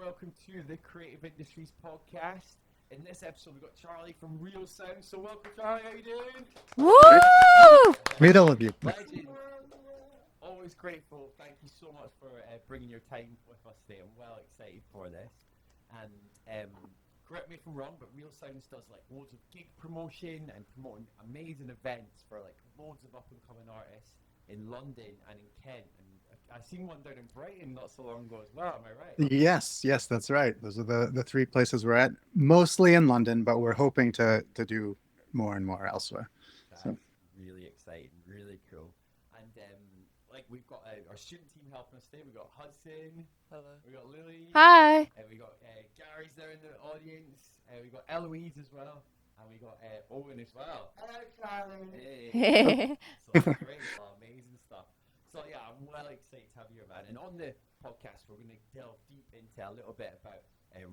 welcome to the Creative Industries Podcast. In this episode, we've got Charlie from Real Sounds. So welcome, Charlie. How you doing? Woo! Meet all of you. Legend. Always grateful. Thank you so much for bringing your time with us today. I'm well excited for this. And correct me if I'm wrong, but Real Sounds does like loads of gig promotion and promoting amazing events for like loads of up and coming artists in London and in Kent. And I seen one down in Brighton not so long ago as well. Am I right? Yes, that's right. Those are the three places we're at, mostly in London, but we're hoping to do more and more elsewhere. That's So really exciting, really cool. And like we've got our student team helping us today. We got Hudson. Hello. We got Lily. Hi. And we got Gary's there in the audience. We got Eloise as well. And we got Owen as well. Hello, Charlie. Hey. So that's great. Amazing stuff. So yeah, I'm well excited to have you, man. And on the podcast, we're going to delve deep into a little bit about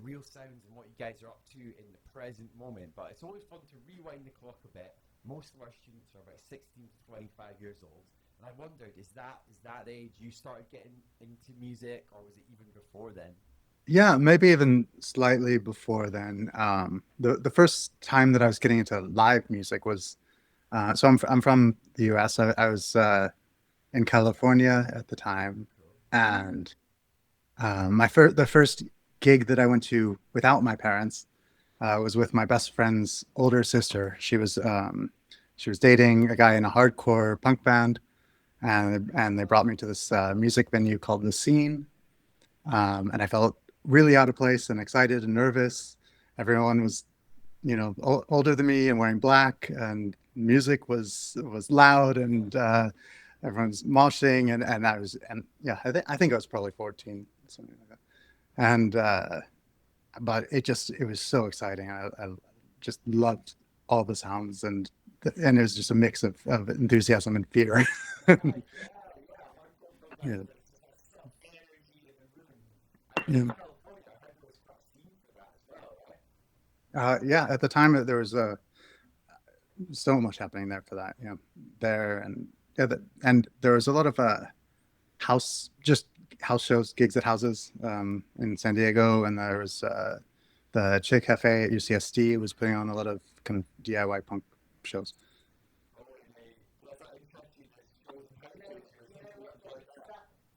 Real Sounds and what you guys are up to in the present moment. But it's always fun to rewind the clock a bit. Most of our students are about 16 to 25 years old. And I wondered, is that the age you started getting into music, or was it even before then? yeah, maybe even slightly before then. The first time that I was getting into live music was so I'm from the U.S. I was in California at the time, and the first gig that I went to without my parents was with my best friend's older sister. She was dating a guy in a hardcore punk band, and they brought me to this music venue called The Scene, and I felt really out of place and excited and nervous. Everyone was, older than me and wearing black, and music was loud, and everyone's moshing, and I think I was probably 14, something like that. And but it was so exciting. I just loved all the sounds, and it was just a mix of enthusiasm and fear. Yeah. Yeah. Yeah, at the time there was so much happening there for that. Yeah, there and yeah, and there was a lot of just house shows, gigs at houses in San Diego, and there was the Chick Cafe at UCSD was putting on a lot of kind of DIY punk shows.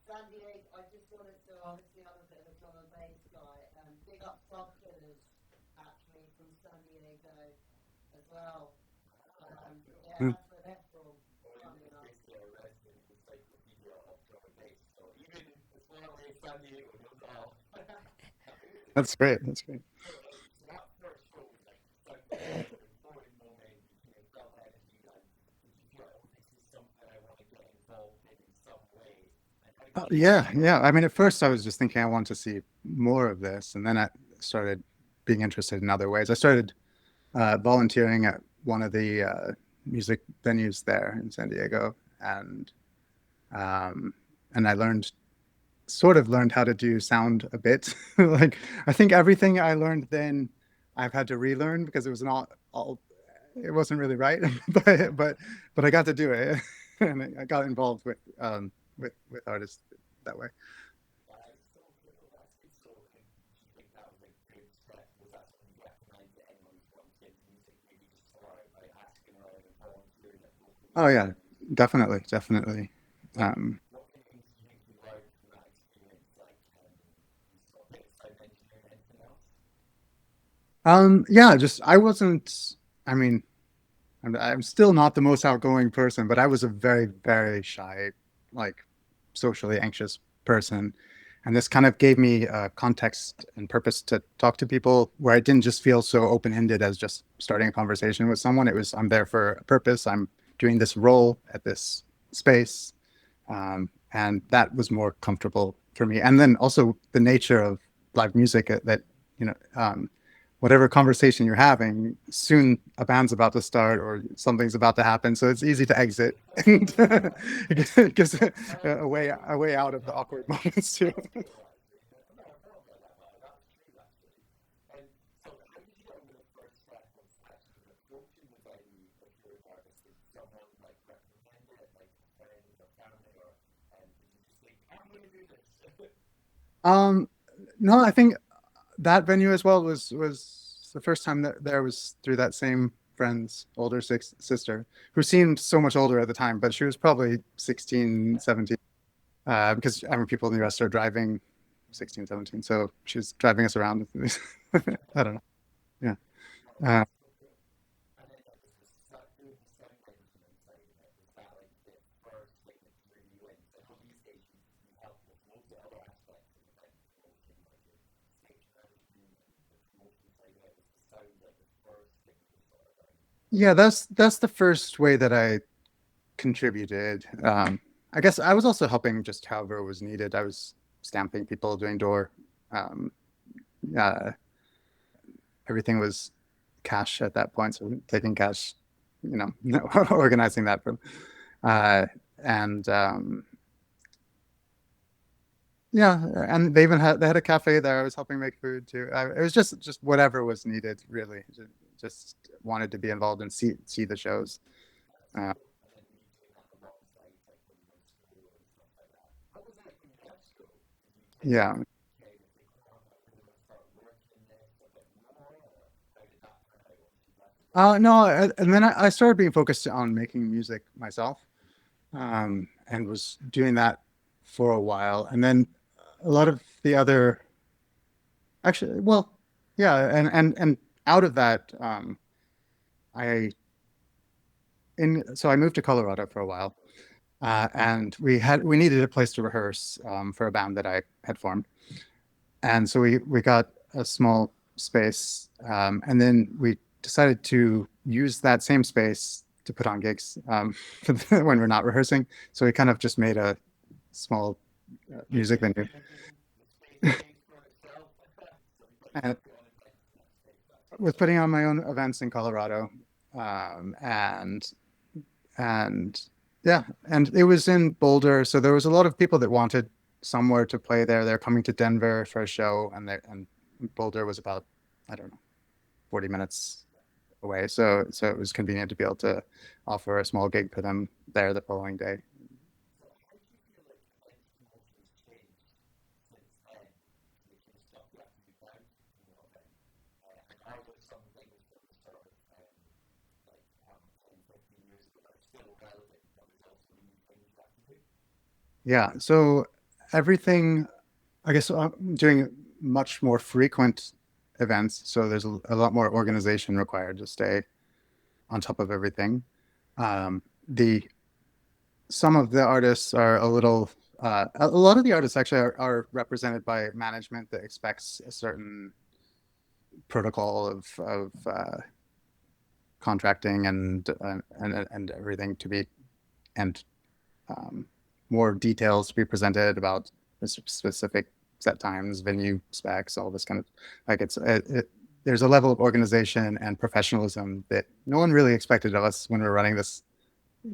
San Diego, I just wanted to, obviously, I'm a bit of a drum and bass guy. Big up Bob Killers, actually, from San Diego as well. Yeah, Mm. that's where they're from. Funny enough. That's great. That's great. Yeah. I mean, at first I was just thinking I want to see more of this, and then I started being interested in other ways. I started volunteering at one of the music venues there in San Diego, um, and I sort of learned how to do sound a bit. Like I think everything I learned then, I've had to relearn because it was not all. It wasn't really right, but I got to do it, and I got involved with artists that way. Oh yeah, definitely. Um, yeah, just I wasn't. I mean, I'm still not the most outgoing person, but I was a very, very shy, like socially anxious person. And this kind of gave me context and purpose to talk to people where I didn't just feel so open-ended as just starting a conversation with someone. It was, I'm there for a purpose. I'm doing this role at this space. And that was more comfortable for me. And then also the nature of live music that, you know, whatever conversation you're having, soon a band's about to start or something's about to happen. So it's easy to exit. And it gives a way out of the awkward moments too. Um, no, I think that venue as well was the first time that there was through that same friend's older sister, who seemed so much older at the time, but she was probably 16, 17. Because I mean, people in the US are driving 16, 17, so she's driving us around. I don't know. Yeah. Uh, And then like doing the sound engineering side of it, was that like the first thing that drew you in? So how these days you help with most of the other aspects of event promotion, like your stage management and the promotion side of it. Was the sound like the first thing you thought about? yeah, that's the first way that I contributed. I guess I was also helping just however it was needed. I was stamping people, doing door. Um, uh, Everything was cash at that point, so taking cash, you know, organizing that from, uh, and yeah, and they had a cafe there. I was helping make food too. It was just whatever was needed, really. Just wanted to be involved and see the shows. Uh, And then were you doing that alongside like when you were in school and stuff like that? What was it like when you left school? Did you kind of yeah. kind of think, oh, I really want to start working in this a bit more, or how did that turn out once you left school? No, and then I started being focused on making music myself, and was doing that for a while. And then a lot of the other, actually, well, yeah, and out of that, I so I moved to Colorado for a while, and we needed a place to rehearse for a band that I had formed, and so we got a small space, and then we decided to use that same space to put on gigs when we're not rehearsing. So we kind of just made a small music venue. The space pays for itself. So we put And your own events in that space. That's was cool. putting on my own events in Colorado, um, and and yeah, and it was in Boulder, so there was a lot of people that wanted somewhere to play there. They're coming to Denver for a show, and Boulder was about, I don't know, 40 minutes away, so it was convenient to be able to offer a small gig for them there the following day. So how do you feel like event promotion's changed since then? Like you know, stuff you have to move down to promote events. And are there some things that were sort of like 10, 15 years ago that are still relevant that result in new things you have to do? Yeah, so everything, I guess I'm doing much more frequent events, so there's a lot more organization required to stay on top of everything. The Some of the artists are a little a lot of the artists actually are represented by management that expects a certain protocol of contracting and everything to be, and um, more details to be presented about the specific set times, venue specs, all this kind of, like there's a level of organization and professionalism that no one really expected of us when we were running this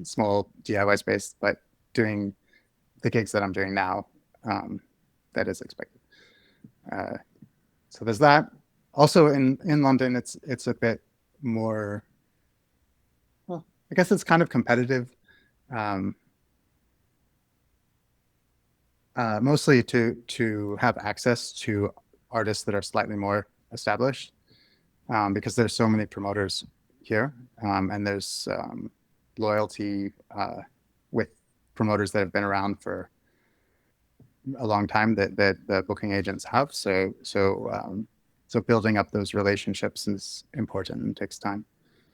small DIY space, but doing the gigs that I'm doing now, that is expected. Uh, so there's that. Also in London, it's a bit more. Well, I guess it's kind of competitive, um, mostly to have access to artists that are slightly more established, because there's so many promoters here, and there's loyalty with promoters that have been around for a long time that the booking agents have. So building up those relationships is important and takes time.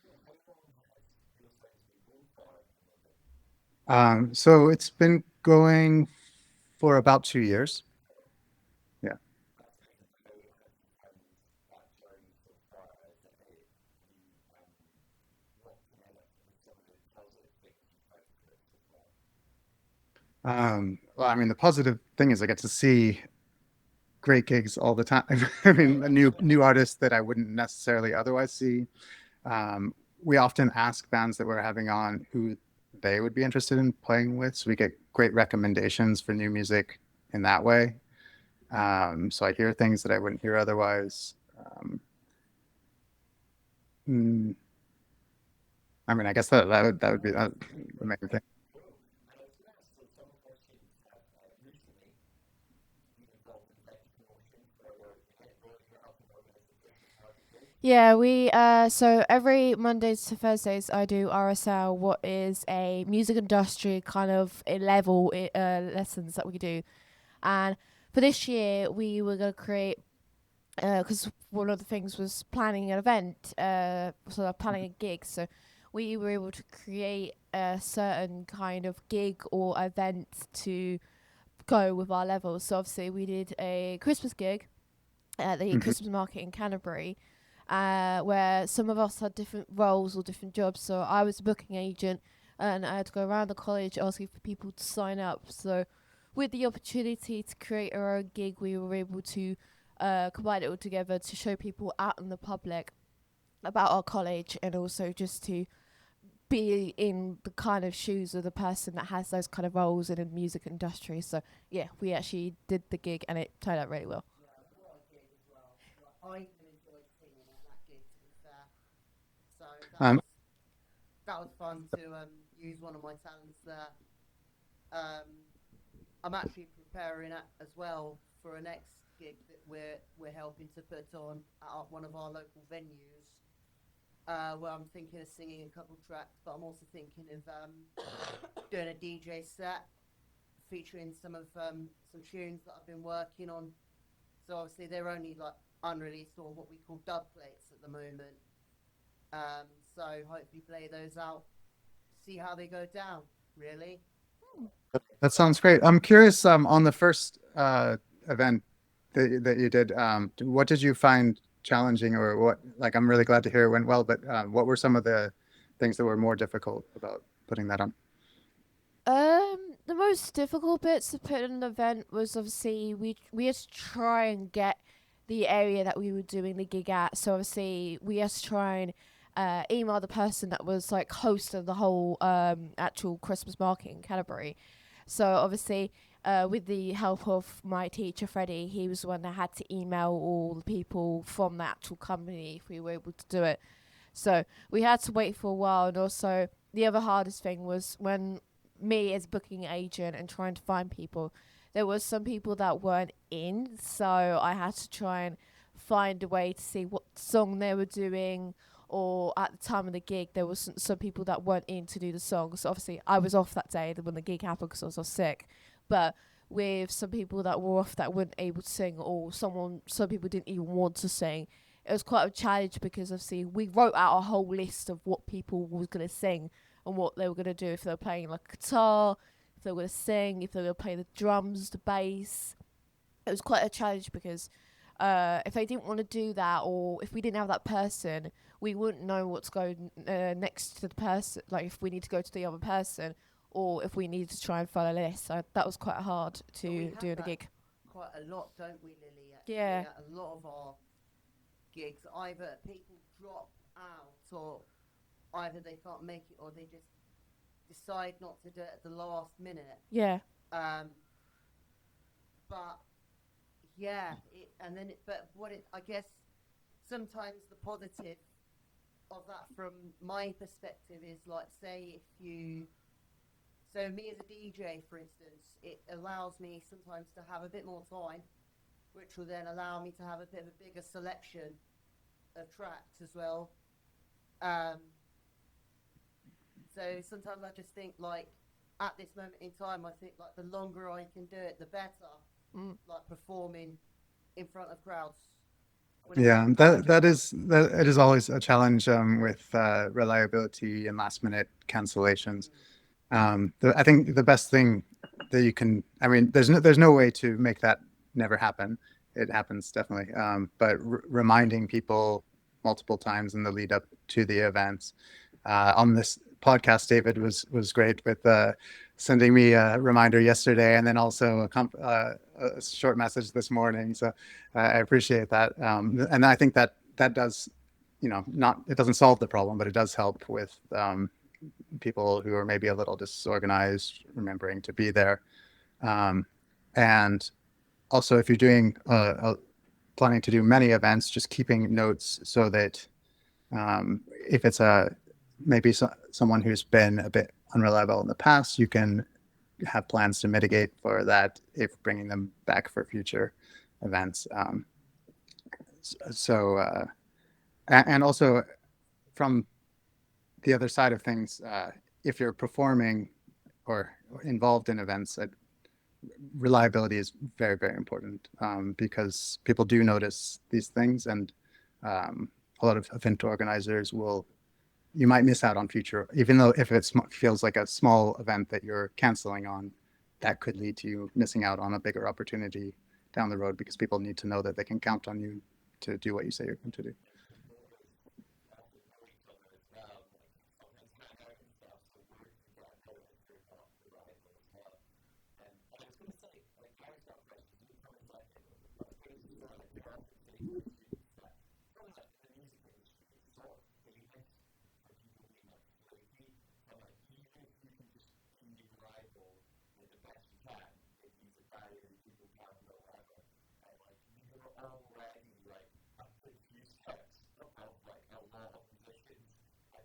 So how long has Real Sounds been going for in London? So it's been going for about 2 years. Yeah. That's kind of how you found that journey so far. Is it you what kind of like some of the positive things you found for it so far? Well, I mean, the positive thing is I get to see great gigs all the time. I mean, new artists that I wouldn't necessarily otherwise see. Um, we often ask bands that we're having on who they would be interested in playing with, so we get great recommendations for new music in that way. So I hear things that I wouldn't hear otherwise. Mm, I mean, I guess that would be that would make me think. Cool. And I was going to ask, so some of our students have recently been involved in event promotion for their head or your Yeah, we so every Mondays to Thursdays I do RSL, what is a music industry kind of a level lessons that we do. And for this year we were gonna create because one of the things was planning an event, so planning a gig. So we were able to create a certain kind of gig or event to go with our levels. So obviously we did a Christmas gig at the Hmm. Christmas market in Canterbury, where some of us had different roles or different jobs. So I was a booking agent, and I had to go around the college asking for people to sign up. So with the opportunity to create our own gig, we were able to combine it all together to show people out in the public about our college, and also just to be in the kind of shoes of the person that has those kind of roles in the music industry. So yeah, we actually did the gig and it turned out really well. Yeah, what a gig as well. Like, I even enjoyed singing at that gig, to be fair. So Um, that was fun to use one of my talents there. Um, I'm actually preparing as well for a next gig that we're helping to put on at one of our local venues. Where I'm thinking of singing a couple tracks, but I'm also thinking of doing a DJ set featuring some tunes that I've been working on. So obviously they're only like unreleased or what we call dub plates at the moment. So hopefully play those out, see how they go down. Really. that sounds great. I'm curious, on the first event that you did, what did you find challenging, or what? Like, I'm really glad to hear it went well, but what were some of the things that were more difficult about putting that on? The most difficult bits to put in an event was obviously we had to try and get the area that we were doing the gig at. So obviously we had to try and email the person that was like host of the whole actual Christmas market in Canterbury. So obviously, with the help of my teacher Freddie, he was the one that had to email all the people from the actual company if we were able to do it. So we had to wait for a while, and also the other hardest thing was when me as booking agent and trying to find people, there was some people that weren't in, so I had to try and find a way to see what song they were doing. Or at the time of the gig, there was some people that weren't in to do the song. So obviously, I was off that day when the gig happened because I was off sick. But with some people that were off that weren't able to sing, or some people didn't even want to sing, it was quite a challenge because obviously we wrote out a whole list of what people was gonna sing and what they were gonna do if they were playing like guitar, if they were gonna sing, if they were gonna play the drums, the bass. It was quite a challenge because if they didn't want to do that, or if we didn't have that person, we wouldn't know what's going next to the person. Like if we need to go to the other person, or if we needed to try and follow a list. So that was quite hard But we to have do in a that gig. quite a lot, don't we, Lily? Actually, Yeah. at a lot of our gigs, either people drop out, or either they can't make it, or they just decide not to do it at the last minute. Yeah. Um, but yeah, but I guess sometimes the positive of that from my perspective is like, say, if you, so me as a DJ, for instance, it allows me sometimes to have a bit more time, which will then allow me to have a bit of a bigger selection of tracks as well. Um, so sometimes I just think like at this moment in time, I think like the longer I can do it, the better. Mm. Like performing in front of crowds. Whenever I Yeah, can. that it is always a challenge, with reliability and last minute cancellations. I think the best thing that you can, I mean, there's no way to make that never happen. It happens definitely, but reminding people multiple times in the lead up to the events. On this podcast, David was great with sending me a reminder yesterday, and then also a short message this morning. So I appreciate that, and I think that does, not, it doesn't solve the problem, but it does help with people who are maybe a little disorganized remembering to be there. And also, if you're doing planning to do many events, just keeping notes so that, if it's maybe someone who's been a bit unreliable in the past, you can have plans to mitigate for that if bringing them back for future events. So And also from the other side of things, if you're performing or involved in events, reliability is very, very important, because people do notice these things, and a lot of event organizers will. You might miss out on future, even though if it feels like a small event that you're canceling on, that could lead to you missing out on a bigger opportunity down the road, because people need to know that they can count on you to do what you say you're going to do.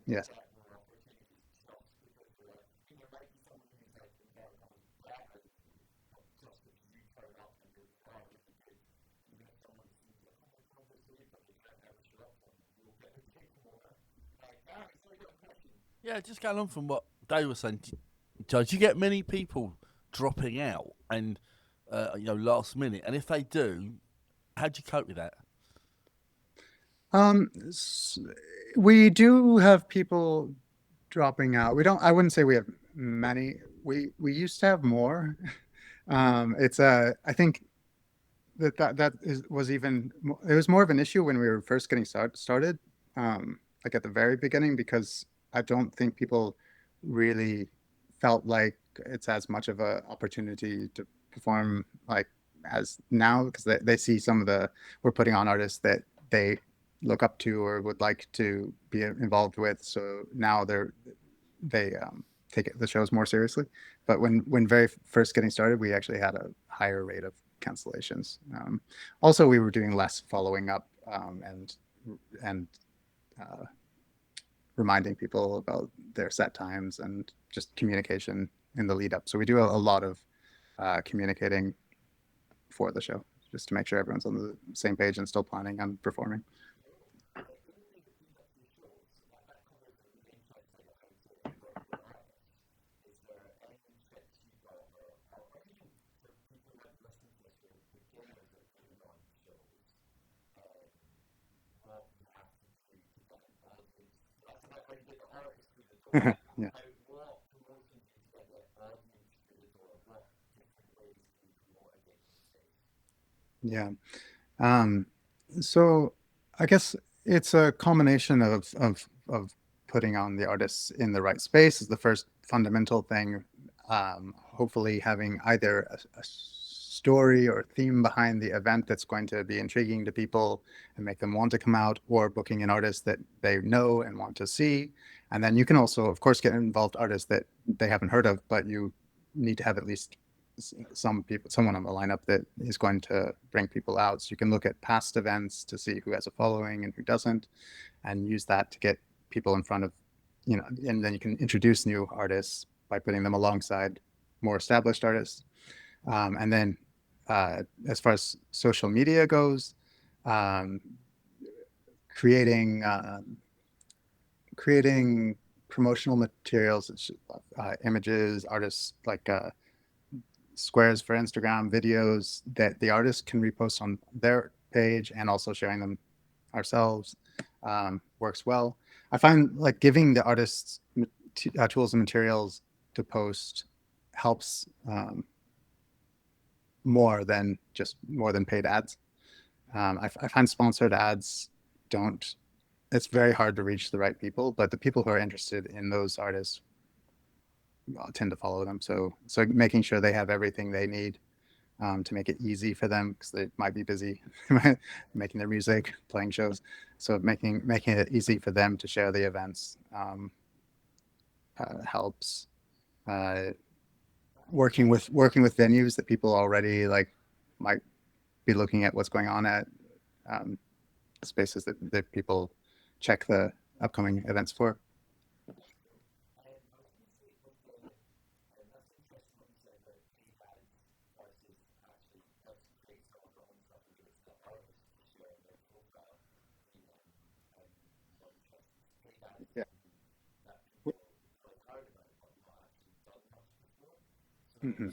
Yes. Yeah, just going on from what Dave was saying, Joe, do you get many people dropping out and last minute? And if they do, how do you cope with that? Um, s- we do have people dropping out. We don't. I wouldn't say we have many. We used to have more. It's I think was even it was more of an issue when we were first getting started, like at the very beginning, because I don't think people really felt like it's as much of a opportunity to perform like as now, because they see some of the we're putting on artists that they look up to or would like to be involved with. So now they take the shows more seriously. But when very first getting started, we actually had a higher rate of cancellations. Also, we were doing less following up, and uh, reminding people about their set times and just communication in the lead up. So we do a lot of communicating for the show, just to make sure everyone's on the same page and still planning on performing. Yeah. Yeah. Um, so I guess it's a combination of putting on the artists in the right space is the first fundamental thing. Hopefully having either a story or theme behind the event that's going to be intriguing to people and make them want to come out, or booking an artist that they know and want to see. And then you can also, of course, get involved artists that they haven't heard of, but you need to have at least someone on the lineup that is going to bring people out. So you can look at past events to see who has a following and who doesn't, and use that to get people in front of, and then you can introduce new artists by putting them alongside more established artists. And then as far as social media goes, um, creating creating promotional materials, images, artists like squares for Instagram, videos that the artist can repost on their page, and also sharing them ourselves works well. I find like giving the artists tools and materials to post helps more than paid ads. I find sponsored ads don't. It's very hard to reach the right people, but the people who are interested in those artists tend to follow them. So making sure they have everything they need to make it easy for them, because they might be busy making their music, playing shows. So making it easy for them to share the events helps. Uh, working with venues that people already like might be looking at what's going on at, um, spaces that people check the upcoming events for. Yeah. Mhm.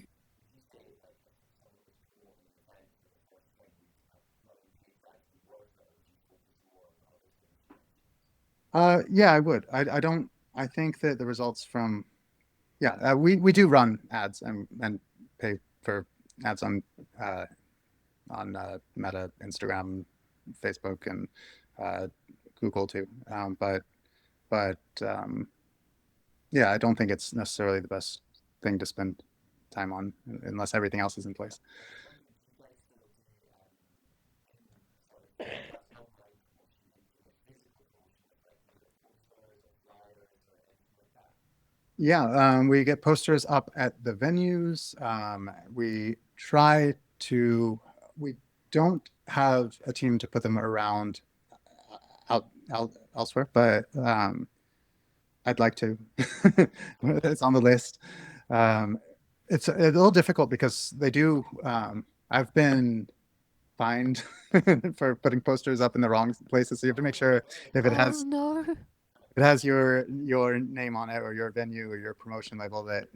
Yeah, I would. I don't. I think that the results from yeah, we do run ads and pay for ads uh, on Meta, Instagram, Facebook, and uh, Google too. But yeah, I don't think it's necessarily the best thing to spend time on unless everything else is in place. Yeah, we get posters up at the venues. We try to, we don't have a team to put them around out elsewhere, but I'd like to. It's on the list. Um, it's a little difficult because they do. I've been fined for putting posters up in the wrong places, so you have to make sure if it Oh has no. your name on it or your venue or your promotion label that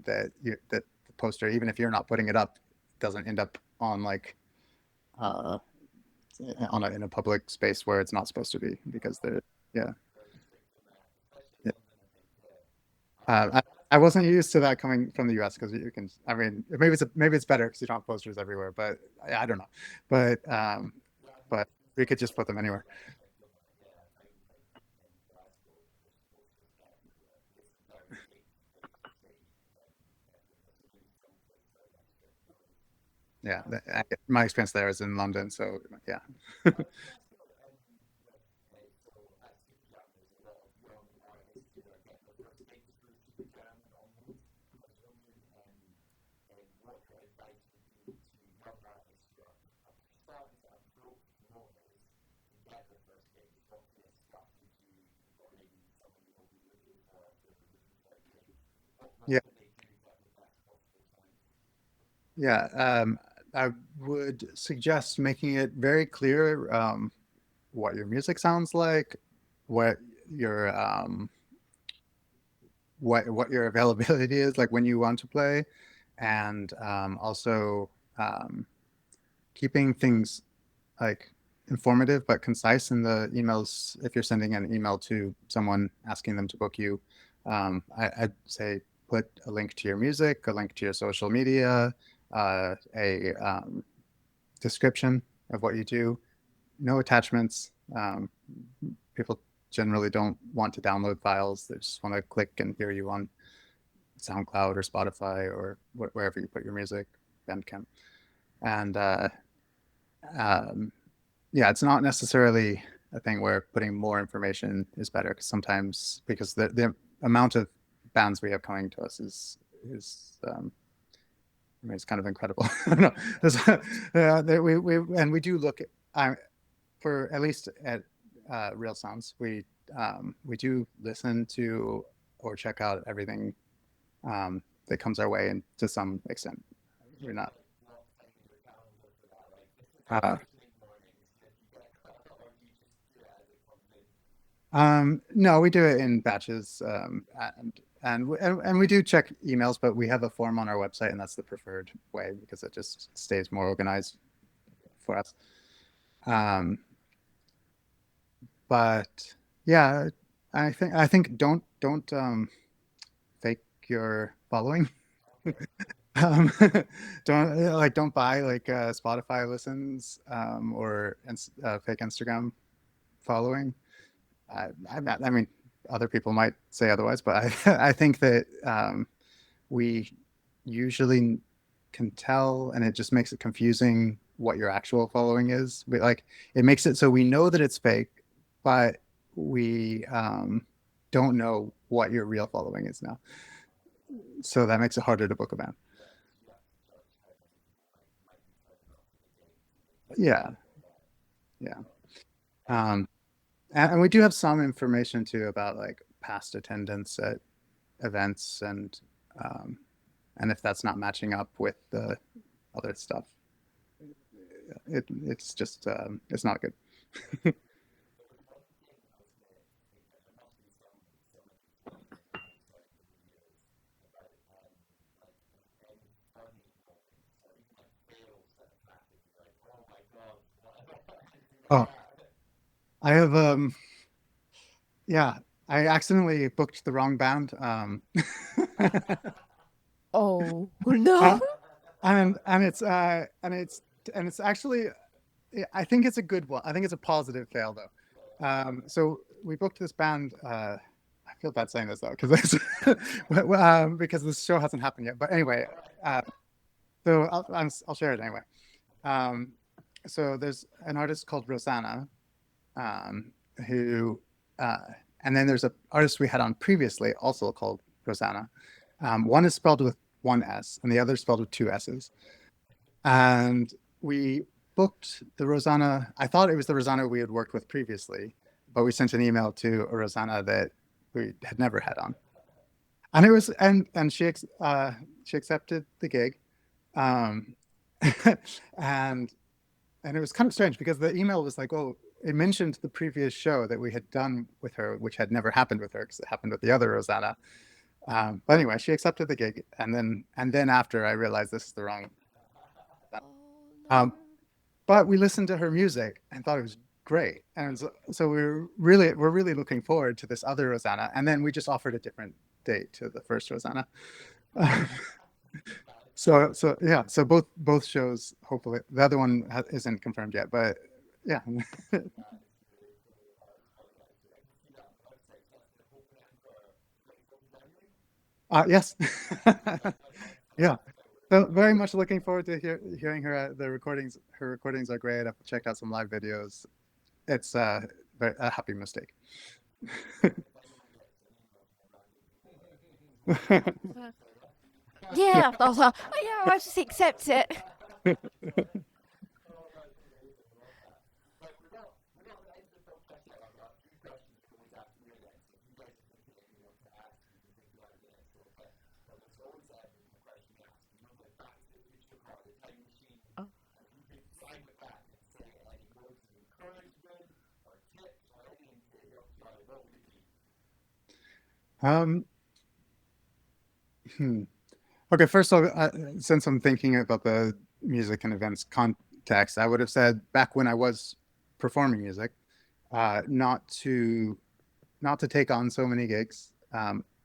the poster, even if you're not putting it up, doesn't end up on like uh in a public space where it's not supposed to be because they're yeah. Yeah. I wasn't used to that coming from the US because you can I mean maybe it's better because you don't have posters everywhere, but I don't know. But we could just put them anywhere. Yeah, my experience there is in London, so yeah. Yeah, yeah. I would suggest making it very clear what your music sounds like, what your what your availability is, like when you want to play, and also um, keeping things like informative but concise in the emails. If you're sending an email to someone asking them to book you, I'd say put a link to your music, a link to your social media, a description of what you do, no attachments. People generally don't want to download files. They just want to click and hear you on SoundCloud or Spotify or wherever you put your music, Bandcamp. And um, yeah, it's not necessarily a thing where putting more information is better because sometimes because the amount of bands we have coming to us is I mean, it's kind of incredible. I don't know. We do look at for at least at Real Sounds, we do listen to or check out everything that comes our way, and to some extent, we're not. Uh, no, we do it in batches, and we do check emails, but we have a form on our website, and that's the preferred way because it just stays more organized for us. Um, but yeah, I think don't fake your following. um, don't buy like Spotify listens or fake Instagram following. I mean, other people might say otherwise, but I think that we usually can tell, and it just makes it confusing what your actual following is. But like, it makes it so we know that it's fake, but we don't know what your real following is now. So that makes it harder to book a band. Yeah, yeah. Um, and we do have some information too about like past attendance at events um, and if that's not matching up with the other stuff, it's just it's not good. Oh, I have yeah, I accidentally booked the wrong band. Oh no. uh, and it's actually I think it's a good one. I think it's a positive fail though. So we booked this band. I feel bad saying this though because this show hasn't happened yet. But anyway, uh, so I'll share it anyway. Um, so there's an artist called Rosanna, um, who, uh, and then there's a artist we had on previously also called Rosanna. One is spelled with one S, and the other is spelled with two S's. And we booked the Rosanna. I thought it was the Rosanna we had worked with previously, but we sent an email to a Rosanna that we had never had on, and it was and she accepted the gig, um, and and it was kind of strange because the email was like, oh, it mentioned the previous show that we had done with her, which had never happened with her because it happened with the other Rosanna. But anyway, she accepted the gig, and then after I realized this is the wrong. Oh Um, no. but we listened to her music and thought it was great, and so we're really looking forward to this other Rosanna. And then we just offered a different date to the first Rosanna. So yeah, so both shows. Hopefully, the other one isn't confirmed yet, but yeah. Yes. Yeah. So very much looking forward to hearing her. The recordings, her recordings are great. I've checked out some live videos. It's a happy mistake. Yeah, I was like, oh yeah, I'll just accept it. Um, hmm. Okay, first of all, since I'm thinking about the music and events context, I would have said back when I was performing music, not to take on so many gigs,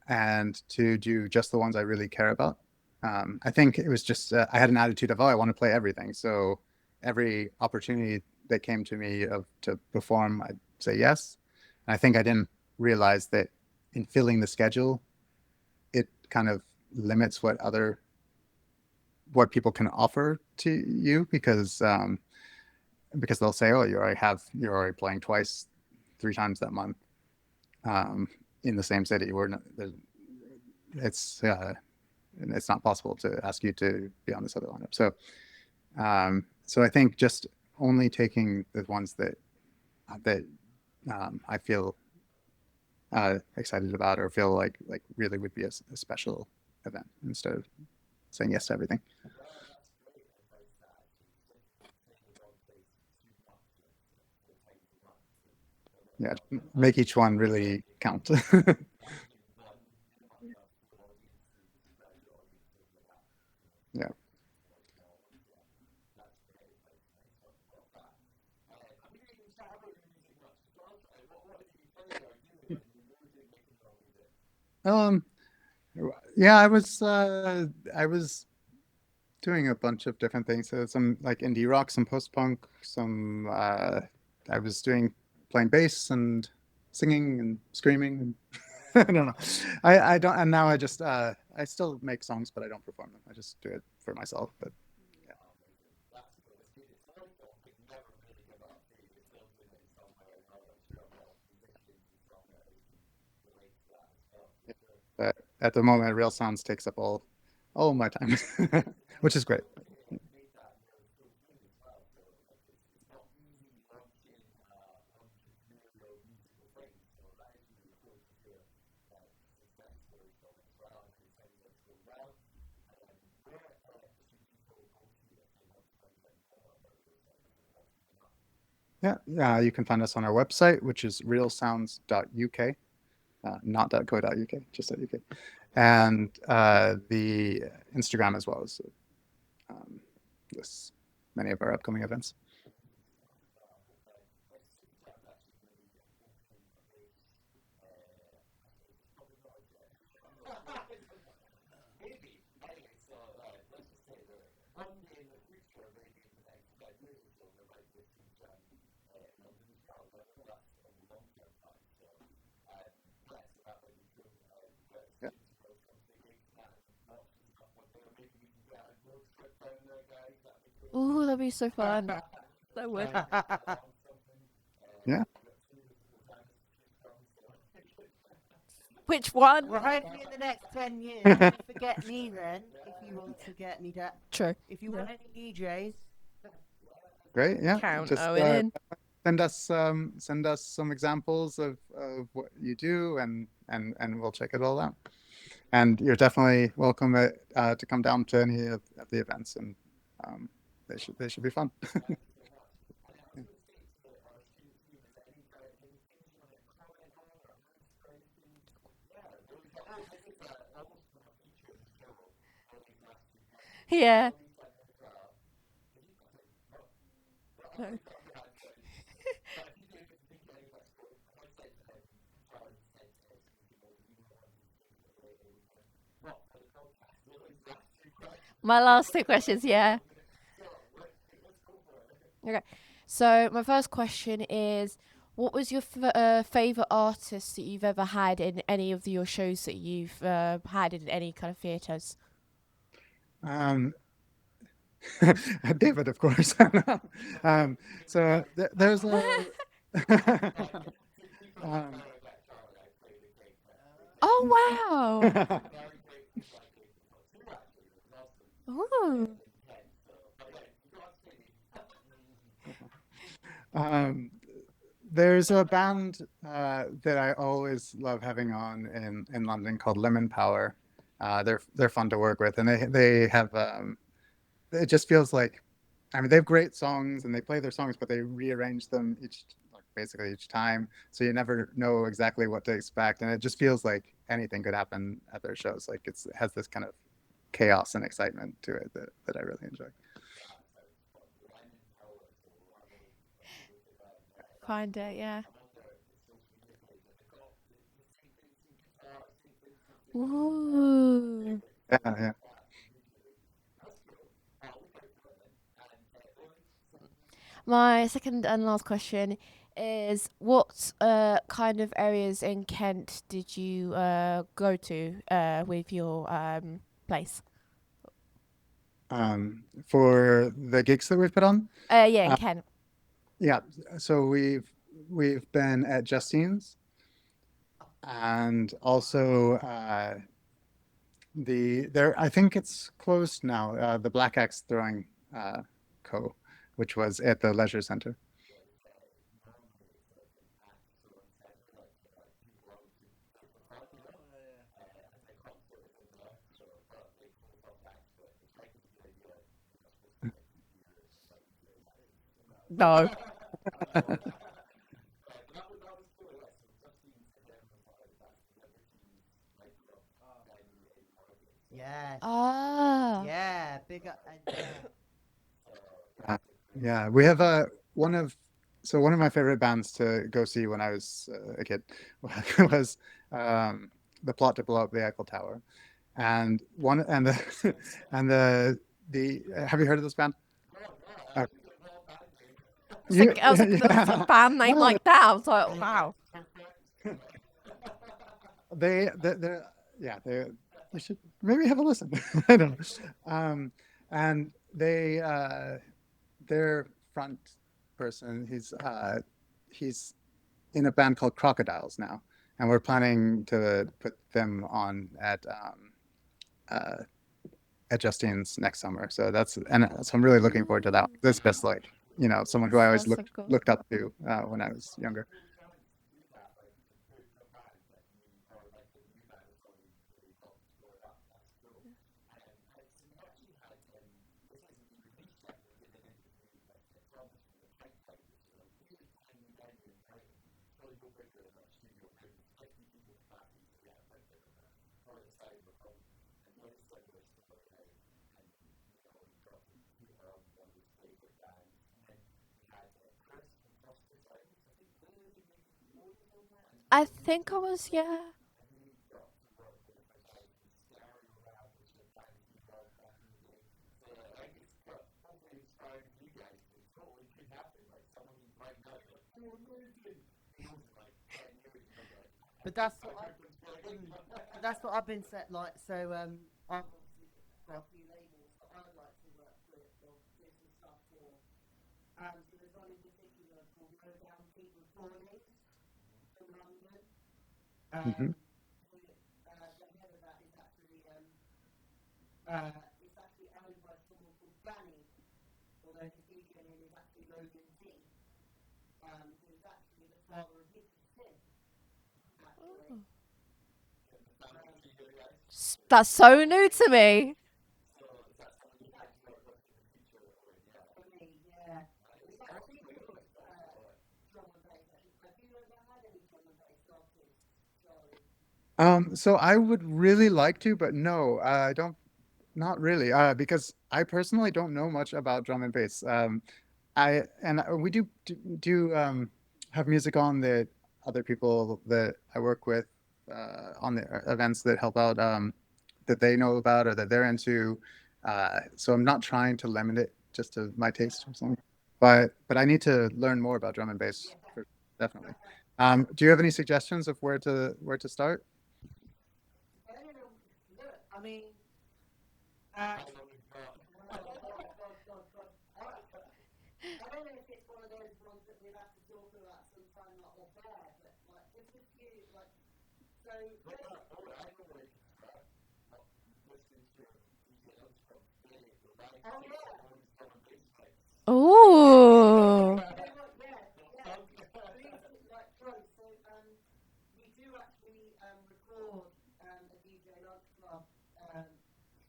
and to do just the ones I really care about. I think it was just I had an attitude of, oh, I want to play everything. So every opportunity that came to me to perform, I'd say yes. And I think I didn't realize that in filling the schedule, it kind of limits what people can offer to you because they'll say, oh, you're already playing twice, three times that month, um, in the same city. It's it's not possible to ask you to be on this other lineup. So I think just only taking the ones that I feel excited about or feel like really would be a special event instead of saying yes to everything. Yeah, make each one really count. Yeah. Um, yeah, I was doing a bunch of different things. So some like indie rock, some post punk, some I was doing playing bass and singing and screaming and I don't know. I don't, and now I still make songs, but I don't perform them. I just do it for myself. But but at the moment, Real Sounds takes up all my time, which is great. Yeah, you can find us on our website, which is realsounds.uk, not .co.uk, just .uk, and the Instagram as well as um, this many of our upcoming events. maybe. Anyway, so let's just say that one day in the future, maybe in the next 10 years or so, there might be a SupaJam in London as well. But I know that's a long-term time. So, yeah, so that would be cool. But Yeah. come to gigs and that and options up one day. Or maybe we can get a road trip down there, guys. That'd be cool. Ooh, that'd be so fun. That would. Yeah. Which one? Well, hopefully in the next 10 years, don't forget me then, if you want to get me that. True. If you want any DJs, Great. Yeah. Count Just Owen in. send us some examples of what you do, and we'll check it all out. And you're definitely welcome to come down to any of the events, and they should be fun. Yeah. My last two questions, yeah. Okay. So my first question is, what was your favorite artist that you've ever had in any of your shows that you've had in any kind of theaters? Um, David, of course. So there's a. um, Oh wow! Ooh. There's a band that I always love having on in London called Lemon Power. They're fun to work with, and they have it just feels like, I mean, they have great songs and they play their songs, but they rearrange them basically each time, so you never know exactly what to expect, and it just feels like anything could happen at their shows. Like it has this kind of chaos and excitement to it that I really enjoy. Find it, yeah. Ooh. Yeah. My second and last question is, what kind of areas in Kent did you go to with your place? For the gigs that we've put on, Yeah, in uh, Kent. yeah. So we've been at Justine's, and also I think it's closed now. The Black Axe Throwing Co, which was at the Leisure Center. No. yes. Ah. Yeah, big up. Yeah, we have one of my favorite bands to go see when I was a kid was the Plot to Blow Up the Eiffel Tower, and the and the have you heard of this band? Uh, I was like, that's a band name No, like that. I was like, wow. they're yeah, you should maybe have a listen. I don't know. And their front person, he's in a band called Crocodiles now, and we're planning to put them on at Justine's next summer. So so I'm really looking forward to that. This best, like, someone who I always Sounds so cool. looked up to when I was younger. I think I was, yeah. But that's what I've been set like. So I've obviously got a few labels that I'd like to work with or do some stuff for. So there's one in particular called Go Down People Falling in London. Mhm. The head of that is actually it's actually owned by someone called Danny, although the DJ name is actually Logan D. Who's actually the father of Nicky Sin. Actually. That's so new to me. For me, yeah. It's actually drum and bass. Have you ever had any drum and bass artists, Charlie? So I would really like to, but no, I don't. Not really, because I personally don't know much about drum and bass. We do have music on that other people that I work with on the events that help out that they know about or that they're into. So I'm not trying to limit it just to my taste or something. But I need to learn more about drum and bass, definitely. Do you have any suggestions of where to start? I don't know. Look, I mean, I don't know if it's one of those ones that we'd have to talk about sometime like off air, but like just a few like so. Oh yeah. Ooh. Like, close. So we do actually record a DJ lunch club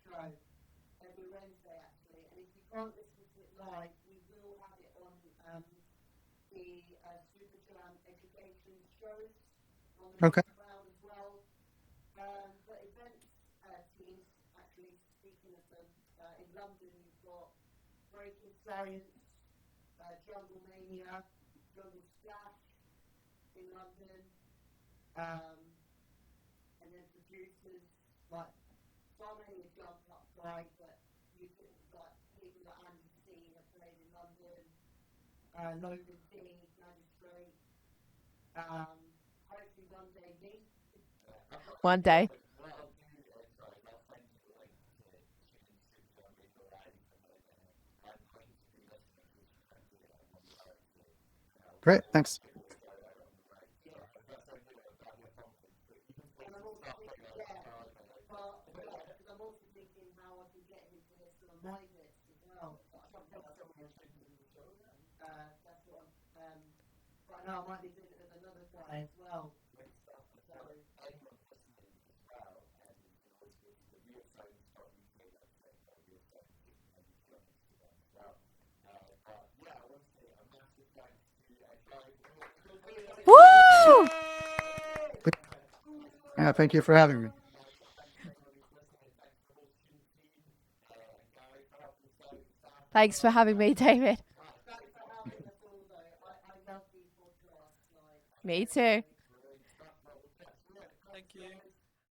show every Wednesday actually, and if you can't listen to it live, we will have it on the SupaJam education shows on the Okay. background as well. But events teams, actually speaking of them, in London you've got Breaking Science, Jungle Mania, Jungle Splash in London, and then producers like Simon has jumped up right, but you could like people that Andy C have played in London, Logan D, Magistrate, hopefully one day me. One day. Great, thanks. And I'm also thinking, because I'm also thinking how I can get him to list on my list as well. That's what right now I might be doing it with another guy as well. So, Woo! Yeah, thank you for having me. Thanks for having me, David. thanks for having us all though. I love these podcasts. Like, Me too. Thank you.